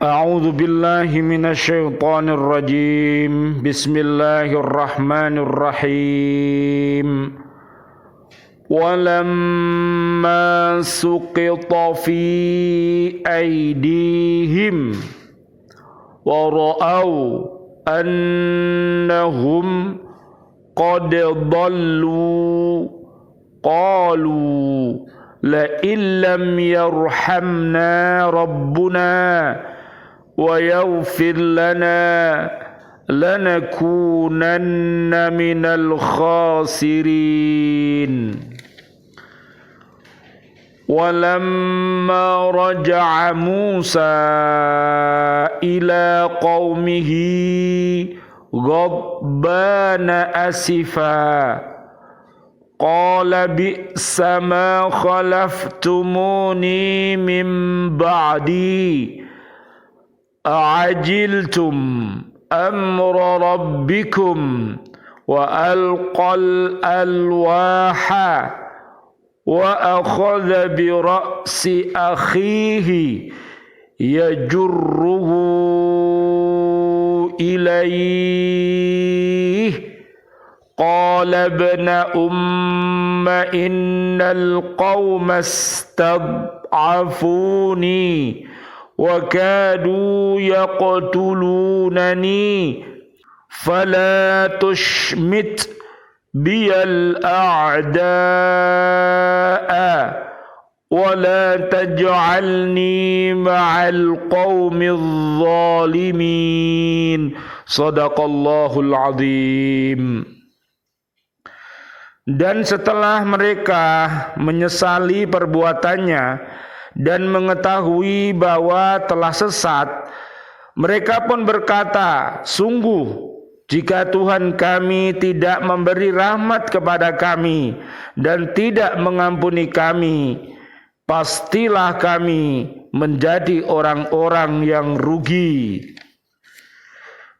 أعوذ بالله من الشيطان الرجيم بسم الله الرحمن الرحيم ولما سقط في أيديهم ورأوا أنهم قد ضلوا قالوا لئن لم يرحمنا ربنا ويغفر لنا لنكونن من الخاسرين ولما رجع موسى إلى قومه غضبان أسفا قال بئس ما خلفتموني من بعدي أعجلتم أمر ربكم وألقى الألواح وأخذ برأس أخيه يجره إليه قال ابن أم إن القوم استضعفوني وكادوا يقتلونني فلا تشمت بي الأعداء ولا تجعلني مع القوم الظالمين صدق الله العظيم. Dan setelah mereka menyesali perbuatannya dan mengetahui bahwa telah sesat, mereka pun berkata, sungguh jika Tuhan kami tidak memberi rahmat kepada kami dan tidak mengampuni kami, pastilah kami menjadi orang-orang yang rugi.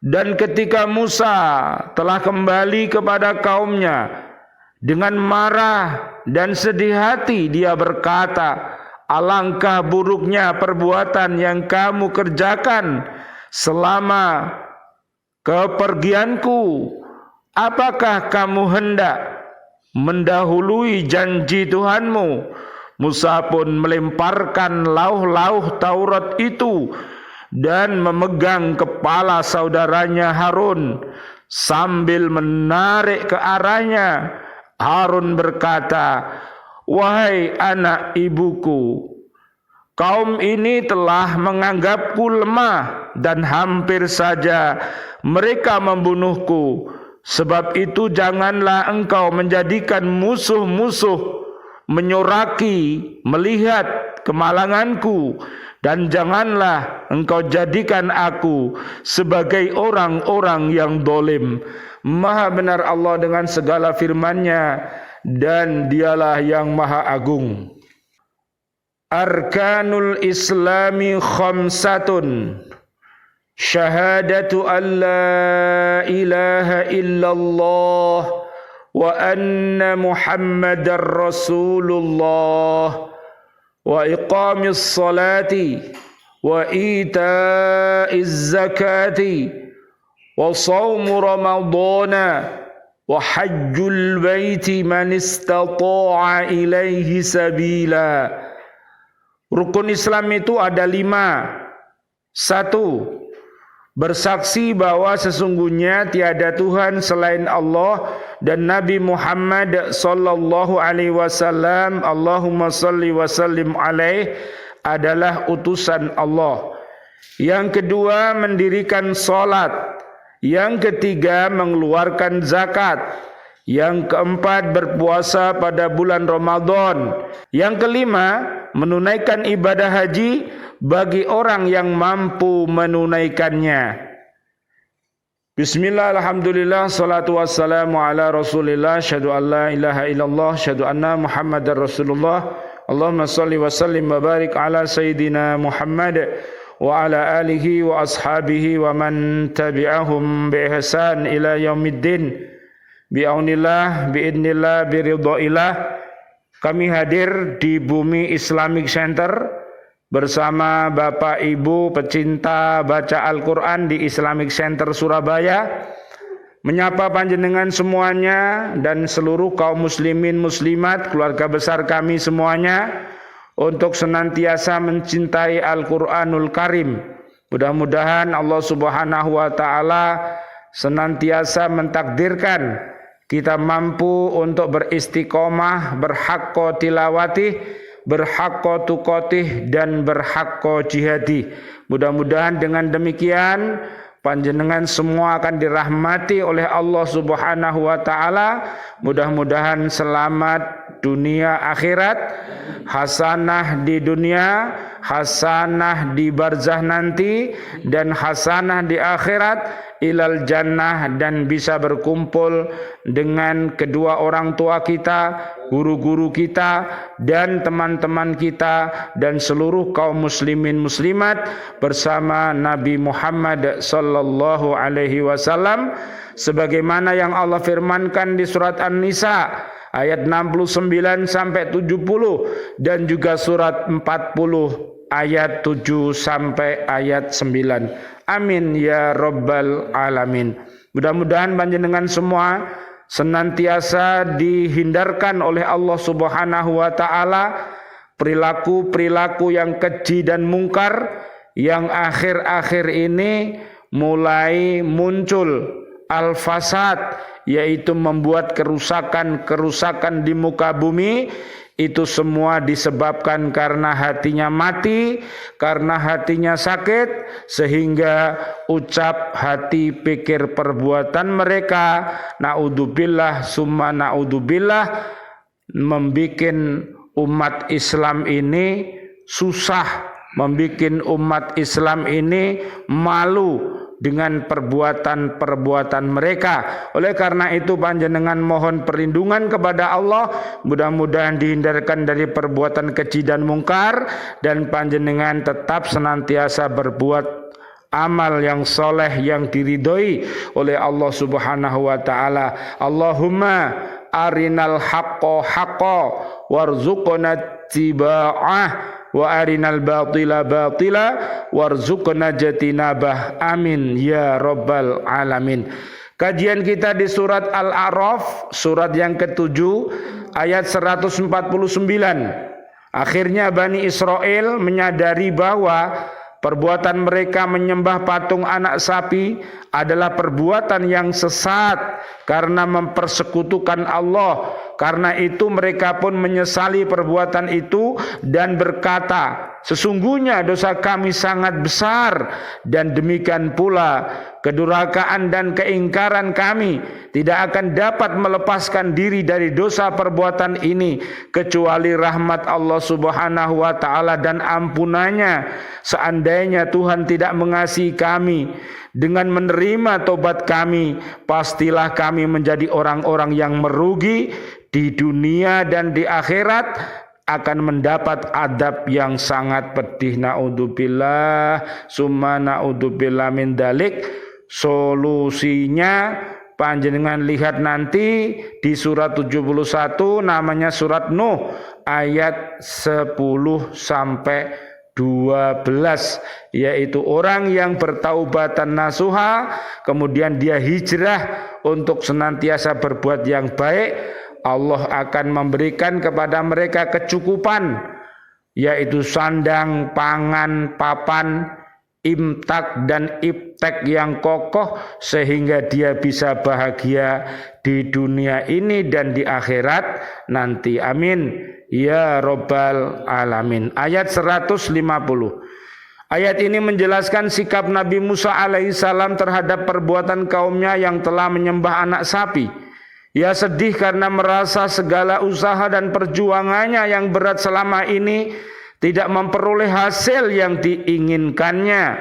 Dan ketika Musa telah kembali kepada kaumnya, dengan marah dan sedih hati dia berkata, alangkah buruknya perbuatan yang kamu kerjakan selama kepergianku. Apakah kamu hendak mendahului janji Tuhanmu? Musa pun melemparkan lauh-lauh Taurat itu dan memegang kepala saudaranya Harun sambil menarik ke arahnya. Harun berkata, wahai anak ibuku, kaum ini telah menganggapku lemah dan hampir saja mereka membunuhku. Sebab itu janganlah engkau menjadikan musuh-musuh menyoraki melihat kemalanganku, dan janganlah engkau jadikan aku sebagai orang-orang yang dolim. Maha benar Allah dengan segala firman-Nya, dan dialah yang maha agung. Arkanul Islami khamsatun. Syahadatu an la ilaha illallah wa anna Muhammadar Rasulullah wa iqamis salati wa ita'iz zakati wa shaumu ramadana wa hajjul baiti man istata'a ilaihi sabila. Rukun Islam itu ada 5. 1. Bersaksi bahwa sesungguhnya tiada Tuhan selain Allah dan Nabi Muhammad sallallahu alaihi wasallam, Allahumma salli wa sallim alaih, adalah utusan Allah. Yang kedua, mendirikan salat. Yang ketiga, mengeluarkan zakat. Yang keempat, berpuasa pada bulan Ramadan. Yang kelima, menunaikan ibadah haji bagi orang yang mampu menunaikannya. Bismillah, alhamdulillah, salatu wassalamu ala rasulillah, syahadu an la ilaha illallah, syahadu anna Muhammadar Rasulullah. Allahumma salli wa sallim wa barik ala Sayyidina Muhammad wa ala alihi wa ashabihi wa man tabi'ahum bi ihsan ila yaumiddin. Bi'aunillah, bi'idnillah, biridhoillah. Kami hadir di Bumi Islamic Center bersama Bapak Ibu pecinta baca Al-Quran di Islamic Center Surabaya, menyapa panjenengan semuanya dan seluruh kaum muslimin muslimat, keluarga besar kami semuanya, untuk senantiasa mencintai Al-Quranul Karim. Mudah-mudahan Allah Subhanahu wa Ta'ala senantiasa mentakdirkan kita mampu untuk beristiqomah, berhaqqa tilawatih, berhaqqa tuqatih, dan berhaqqa jihadi. Mudah-mudahan dengan demikian panjenengan semua akan dirahmati oleh Allah Subhanahu wa Ta'ala. Mudah-mudahan selamat dunia akhirat, hasanah di dunia, hasanah di barzah nanti, dan hasanah di akhirat ilal jannah, dan bisa berkumpul dengan kedua orang tua kita, guru-guru kita, dan teman-teman kita, dan seluruh kaum muslimin muslimat bersama Nabi Muhammad sallallahu alaihi wasallam, sebagaimana yang Allah firmankan di surat An-Nisa ayat 69 sampai 70, dan juga surat 40 ayat 7 sampai ayat 9. Amin ya rabbal alamin. Mudah-mudahan panjenengan semua senantiasa dihindarkan oleh Allah Subhanahu wa Ta'ala perilaku-perilaku yang keji dan mungkar yang akhir-akhir ini mulai muncul al-fasad, yaitu membuat kerusakan-kerusakan di muka bumi. Itu semua disebabkan karena hatinya mati, karena hatinya sakit, sehingga ucap, hati, pikir, perbuatan mereka, naudzubillah summa naudzubillah, membikin umat Islam ini susah, membikin umat Islam ini malu dengan perbuatan-perbuatan mereka. Oleh karena itu panjenengan mohon perlindungan kepada Allah, mudah-mudahan dihindarkan dari perbuatan keji dan mungkar, dan panjenengan tetap senantiasa berbuat amal yang soleh yang diridhoi oleh Allah Subhanahu wa Ta'ala. Allahumma arinal haqqo haqqo warzuqna tiba'ah wa arinal batila batila warzuqna jatinabah. Amin ya rabbal alamin. Kajian kita di surat Al-A'raf, surat yang ke-7 ayat 149. Akhirnya Bani Israel menyadari bahwa perbuatan mereka menyembah patung anak sapi adalah perbuatan yang sesat karena mempersekutukan Allah. Karena itu mereka pun menyesali perbuatan itu dan berkata, sesungguhnya dosa kami sangat besar, dan demikian pula kedurhakaan dan keingkaran kami tidak akan dapat melepaskan diri dari dosa perbuatan ini kecuali rahmat Allah Subhanahu wa Ta'ala dan ampunannya. Seandainya Tuhan tidak mengasihi kami dengan menerima tobat kami, pastilah kami menjadi orang-orang yang merugi di dunia dan di akhirat, akan mendapat adab yang sangat pedih. Naudzubillah summa naudzubillah min dalik. Solusinya panjenengan lihat nanti di surat 71, namanya surat Nuh, ayat 10 sampai 12, yaitu orang yang bertaubatan nasuha, kemudian dia hijrah untuk senantiasa berbuat yang baik, Allah akan memberikan kepada mereka kecukupan, yaitu sandang, pangan, papan, imtak dan iptek yang kokoh, sehingga dia bisa bahagia di dunia ini dan di akhirat nanti. Amin ya rabbal alamin. Ayat 150. Ayat ini menjelaskan sikap Nabi Musa alaihissalam terhadap perbuatan kaumnya yang telah menyembah anak sapi. Ia sedih karena merasa segala usaha dan perjuangannya yang berat selama ini tidak memperoleh hasil yang diinginkannya.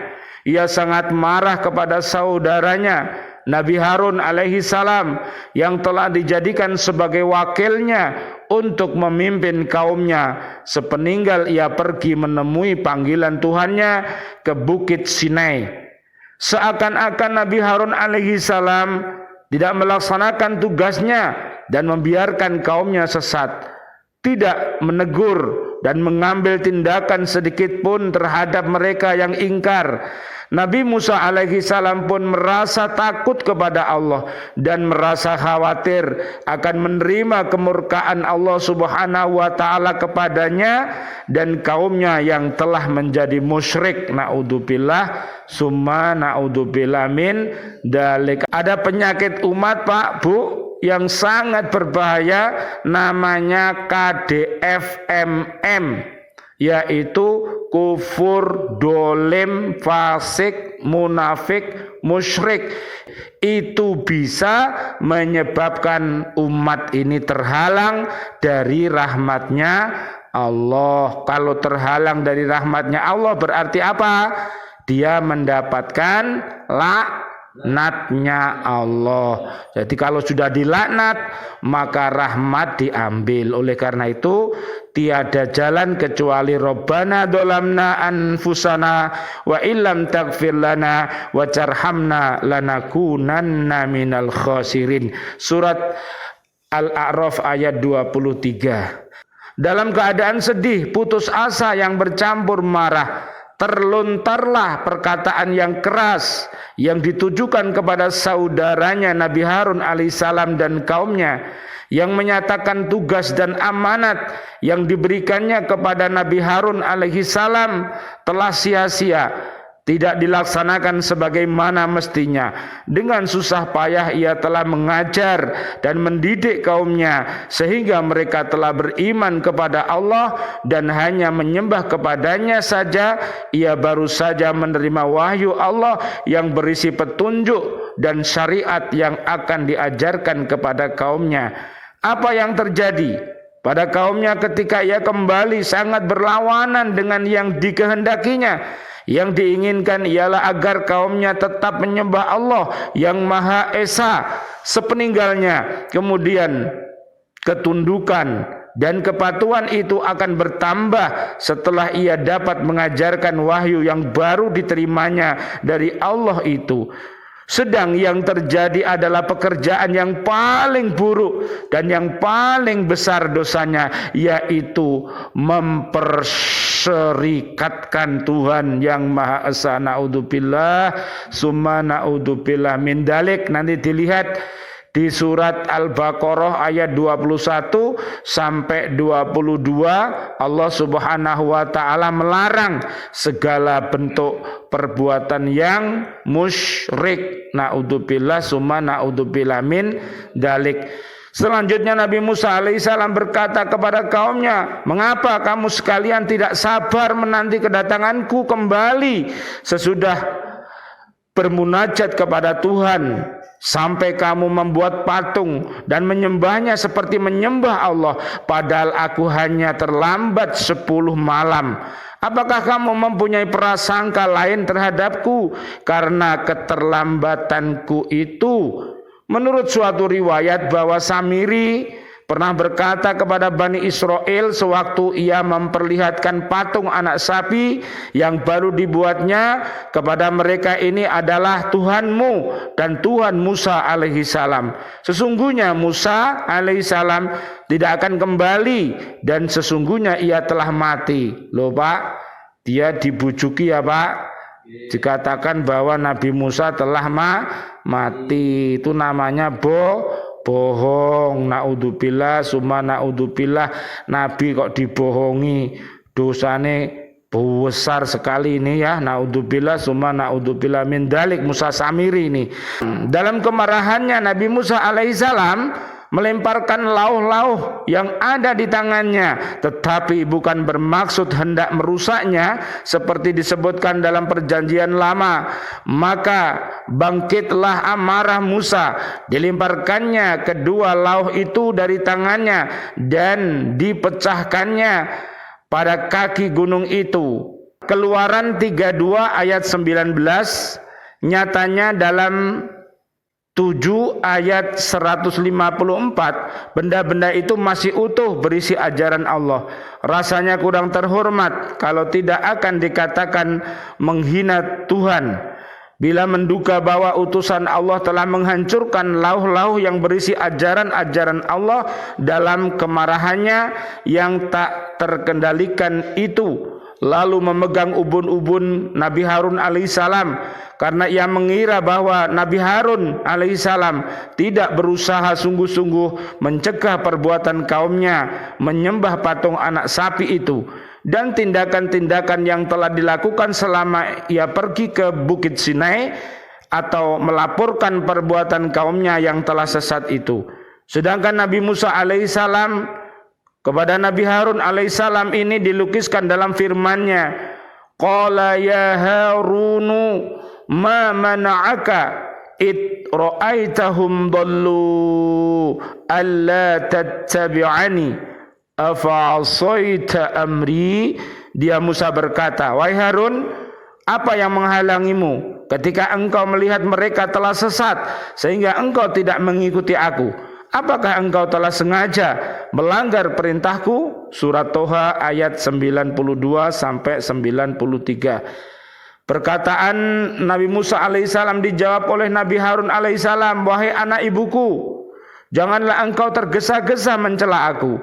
Ia sangat marah kepada saudaranya Nabi Harun alaihi salam yang telah dijadikan sebagai wakilnya untuk memimpin kaumnya sepeninggal ia pergi menemui panggilan Tuhannya ke Bukit Sinai. Seakan-akan Nabi Harun alaihi salam tidak melaksanakan tugasnya dan membiarkan kaumnya sesat, tidak menegur dan mengambil tindakan sedikit pun terhadap mereka yang ingkar. Nabi Musa alaihi salam pun merasa takut kepada Allah dan merasa khawatir akan menerima kemurkaan Allah Subhanahu wa taala kepadanya dan kaumnya yang telah menjadi musyrik. Naudzubillah summa naudzubillah min dalik. Ada penyakit umat Pak Bu yang sangat berbahaya, namanya KDFMM, yaitu kufur, dolim, fasik, munafik, musyrik. Itu bisa menyebabkan umat ini terhalang dari rahmatnya Allah. Kalau terhalang dari rahmatnya Allah berarti apa? Dia mendapatkan laknatnya Allah. Jadi kalau sudah dilaknat maka rahmat diambil. Oleh karena itu tiada jalan kecuali Rabbana dzalamna anfusana wa illam taghfir lana wa tarhamna lanakunanna minal khasirin. Surat Al-A'raf ayat 23. Dalam keadaan sedih, putus asa yang bercampur marah, terlontarlah perkataan yang keras yang ditujukan kepada saudaranya Nabi Harun alaihissalam dan kaumnya, yang menyatakan tugas dan amanat yang diberikannya kepada Nabi Harun alaihissalam telah sia-sia, tidak dilaksanakan sebagaimana mestinya. Dengan susah payah ia telah mengajar dan mendidik kaumnya sehingga mereka telah beriman kepada Allah dan hanya menyembah kepadanya saja. Ia baru saja menerima wahyu Allah yang berisi petunjuk dan syariat yang akan diajarkan kepada kaumnya. Apa yang terjadi pada kaumnya ketika ia kembali sangat berlawanan dengan yang dikehendakinya. Yang diinginkan ialah agar kaumnya tetap menyembah Allah yang Maha Esa sepeninggalnya. Kemudian ketundukan dan kepatuhan itu akan bertambah setelah ia dapat mengajarkan wahyu yang baru diterimanya dari Allah itu. Sedang yang terjadi adalah pekerjaan yang paling buruk dan yang paling besar dosanya, yaitu memperserikatkan Tuhan yang Maha Esa. Naudzubillah summa naudzubillah min dalik. Nanti dilihat di surat Al-Baqarah ayat 21 sampai 22, Allah Subhanahu wa taala melarang segala bentuk perbuatan yang musyrik. Naudzubillah summa naudzubillah min dalik. Selanjutnya Nabi Musa alaihissalam berkata kepada kaumnya, mengapa kamu sekalian tidak sabar menanti kedatanganku kembali sesudah bermunajat kepada Tuhan, sampai kamu membuat patung dan menyembahnya seperti menyembah Allah, padahal aku hanya terlambat 10 malam. Apakah kamu mempunyai prasangka lain terhadapku karena keterlambatanku itu? Menurut suatu riwayat bahwa Samiri pernah berkata kepada Bani Israel sewaktu ia memperlihatkan patung anak sapi yang baru dibuatnya kepada mereka, ini adalah Tuhanmu dan Tuhan Musa alaihissalam. Sesungguhnya Musa alaihissalam tidak akan kembali dan sesungguhnya ia telah mati. Loh Pak, dia dibujuki ya Pak. Dikatakan bahwa Nabi Musa telah mati, itu namanya bohong. Naudzubillah summa naudzubillah. Nabi kok dibohongi, dosane besar sekali ini ya. Naudzubillah summa naudzubillah min dalik. Musa Samiri ini dalam kemarahannya Nabi Musa alaihissalam melemparkan lauh-lauh yang ada di tangannya, tetapi bukan bermaksud hendak merusaknya seperti disebutkan dalam perjanjian lama. Maka bangkitlah amarah Musa, dilemparkannya kedua lauh itu dari tangannya dan dipecahkannya pada kaki gunung itu. Keluaran 32 ayat 19, nyatanya dalam 7 ayat 154, benda-benda itu masih utuh berisi ajaran Allah. Rasanya kurang terhormat kalau tidak akan dikatakan menghina Tuhan. bila menduga bahwa utusan Allah telah menghancurkan lauh-lauh yang berisi ajaran-ajaran Allah dalam kemarahannya yang tak terkendalikan itu, lalu memegang ubun-ubun Nabi Harun alaihissalam karena ia mengira bahwa Nabi Harun alaihissalam tidak berusaha sungguh-sungguh mencegah perbuatan kaumnya menyembah patung anak sapi itu, dan tindakan-tindakan yang telah dilakukan selama ia pergi ke Bukit Sinai atau melaporkan perbuatan kaumnya yang telah sesat itu. Sedangkan Nabi Musa alaihissalam kepada Nabi Harun alaihissalam ini dilukiskan dalam firman-Nya, qala ya Harunu ma mana'aka id ra'aitahum dallu alla tattabi'ani afa'asaita amri. Dia Musa berkata, wahai Harun, apa yang menghalangimu ketika engkau melihat mereka telah sesat sehingga engkau tidak mengikuti aku? Apakah engkau telah sengaja melanggar perintahku? Surat Toha ayat 92 sampai 93. Perkataan Nabi Musa alaihissalam dijawab oleh Nabi Harun alaihissalam, wahai anak ibuku, janganlah engkau tergesa-gesa mencela aku,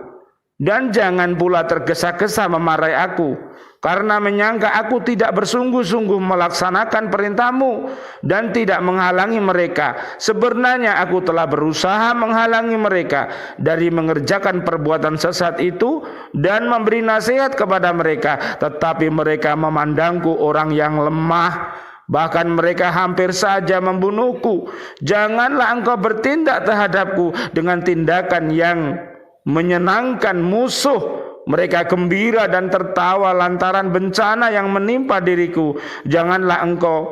dan jangan pula tergesa-gesa memarahi aku, karena menyangka aku tidak bersungguh-sungguh melaksanakan perintahmu dan tidak menghalangi mereka. Sebenarnya aku telah berusaha menghalangi mereka dari mengerjakan perbuatan sesat itu dan memberi nasihat kepada mereka, tetapi mereka memandangku orang yang lemah. Bahkan mereka hampir saja membunuhku. Janganlah engkau bertindak terhadapku dengan tindakan yang menyenangkan musuh. Mereka gembira dan tertawa lantaran bencana yang menimpa diriku. Janganlah engkau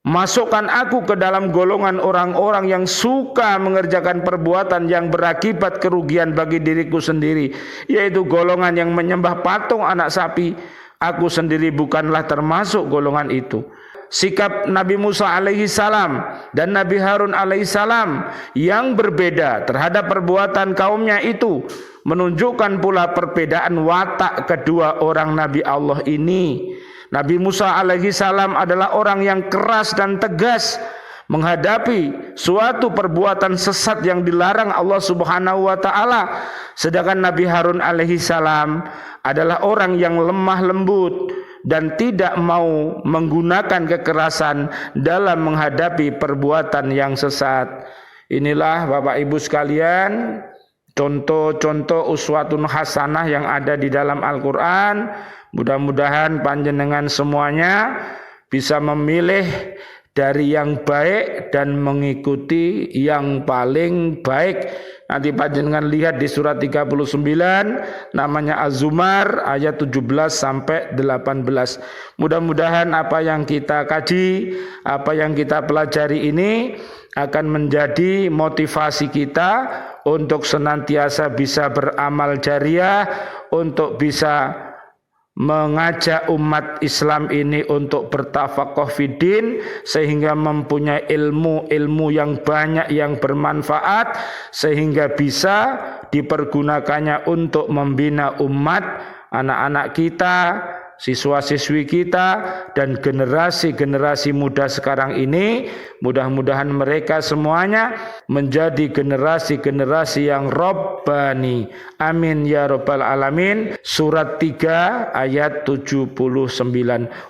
masukkan aku ke dalam golongan orang-orang yang suka mengerjakan perbuatan yang berakibat kerugian bagi diriku sendiri, yaitu golongan yang menyembah patung anak sapi. Aku sendiri bukanlah termasuk golongan itu. Sikap Nabi Musa alaihissalam dan Nabi Harun alaihissalam yang berbeda terhadap perbuatan kaumnya itu menunjukkan pula perbedaan watak kedua orang Nabi Allah ini. Nabi Musa alaihissalam adalah orang yang keras dan tegas menghadapi suatu perbuatan sesat yang dilarang Allah Subhanahu wa taala, sedangkan Nabi Harun alaihissalam adalah orang yang lemah lembut dan tidak mau menggunakan kekerasan dalam menghadapi perbuatan yang sesat. Inilah Bapak Ibu sekalian, contoh-contoh uswatun hasanah yang ada di dalam Al-Quran. Mudah-mudahan panjenengan semuanya bisa memilih dari yang baik dan mengikuti yang paling baik. Nanti panjenengan lihat di surat 39 namanya Az-Zumar ayat 17 sampai 18. Mudah-mudahan apa yang kita kaji, apa yang kita pelajari ini akan menjadi motivasi kita untuk senantiasa bisa beramal jariah, untuk bisa mengajak umat Islam ini untuk bertafaqquh fiddin sehingga mempunyai ilmu yang banyak yang bermanfaat sehingga bisa dipergunakannya untuk membina umat, anak-anak kita, siswa-siswi kita dan generasi-generasi muda sekarang ini. Mudah-mudahan mereka semuanya menjadi generasi-generasi yang Rabbani. Amin ya Rabbal Alamin. Surat 3 ayat 79.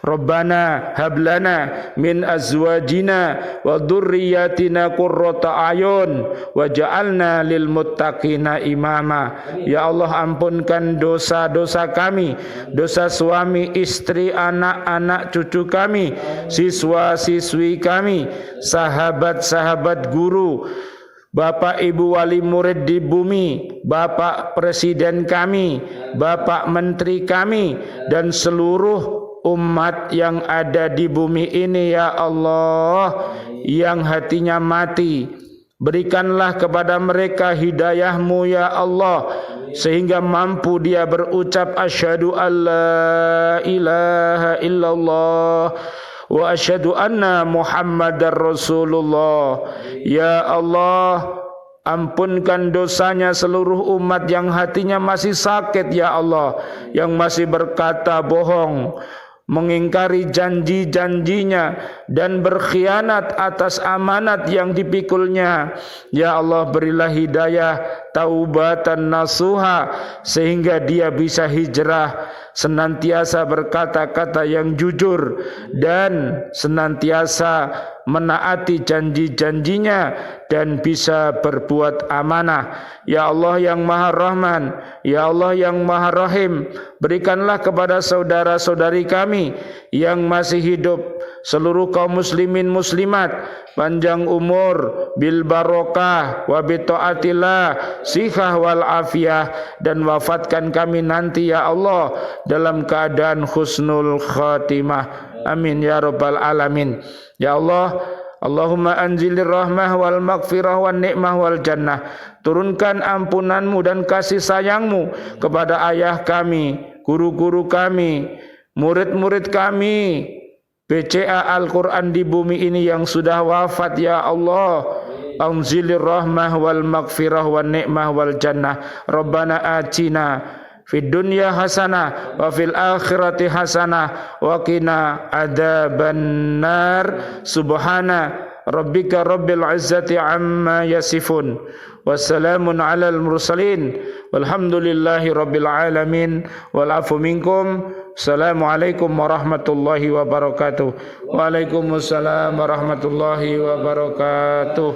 Rabbana hablana min azwajina wa dzurriyyatina qurrata ayun waj'alna lil muttaqina imama. Ya Allah, ampunkan dosa-dosa kami, dosa suami, istri, anak-anak cucu kami, siswa-siswi kami, sahabat-sahabat guru, Bapak Ibu wali murid di bumi, Bapak Presiden kami, Bapak Menteri kami, dan seluruh umat yang ada di bumi ini ya Allah, yang hatinya mati. Berikanlah kepada mereka hidayah-Mu ya Allah, sehingga mampu dia berucap asyhadu alla ilaha illallah wa asyhadu anna Muhammadar Rasulullah. Ya Allah, ampunkan dosanya seluruh umat yang hatinya masih sakit ya Allah, yang masih berkata bohong, mengingkari janji-janjinya dan berkhianat atas amanat yang dipikulnya. Ya Allah, berilah hidayah taubatan nasuha sehingga dia bisa hijrah, senantiasa berkata-kata yang jujur dan senantiasa menaati janji-janjinya dan bisa berbuat amanah. Ya Allah yang Maha Rahman, Ya Allah yang Maha Rahim, berikanlah kepada saudara-saudari kami yang masih hidup, seluruh kaum muslimin muslimat, panjang umur, bil barokah, wa bi taatillah, sihah wal afiyah, dan wafatkan kami nanti ya Allah dalam keadaan husnul khatimah. Amin ya rabbal alamin. Ya Allah, Allahumma anzilir rahmah wal maghfirah wan ni'mah wal jannah. Turunkan ampunanmu dan kasih sayangmu kepada ayah kami, guru-guru kami, murid-murid kami, BCA Al-Quran di bumi ini yang sudah wafat ya Allah. Anzilir rahmah wal maghfirah wan ni'mah wal jannah. Rabbana atina fid dunya hasanah wa fil akhirati hasanah wa qina adzabannar. Subhana rabbika rabbil izzati amma yasifun, wassalamun alal mursalin, walhamdulillahi rabbil alamin, wal afu minkum. Assalamualaikum warahmatullahi wabarakatuh. Waalaikumsalam warahmatullahi wabarakatuh.